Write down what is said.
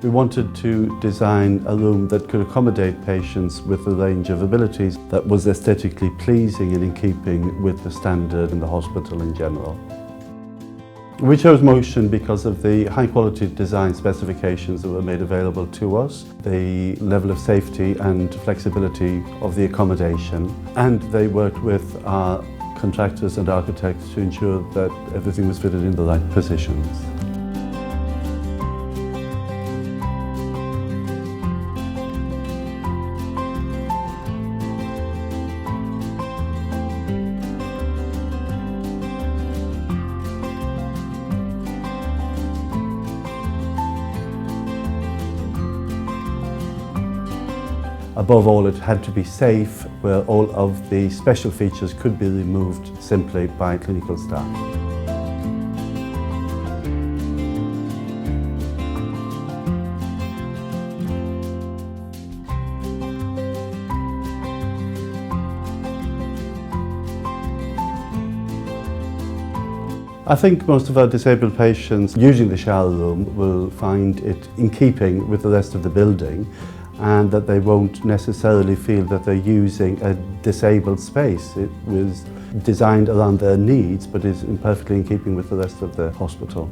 We wanted to design a room that could accommodate patients with a range of abilities that was aesthetically pleasing and in keeping with the standard in the hospital in general. We chose Motion because of the high quality design specifications that were made available to us, the level of safety and flexibility of the accommodation, and they worked with our contractors and architects to ensure that everything was fitted in the right positions. Above all, it had to be safe, where all of the special features could be removed simply by clinical staff. I think most of our disabled patients using the shower room will find it in keeping with the rest of the building, and that they won't necessarily feel that they're using a disabled space. It was designed around their needs, but is perfectly in keeping with the rest of the hospital.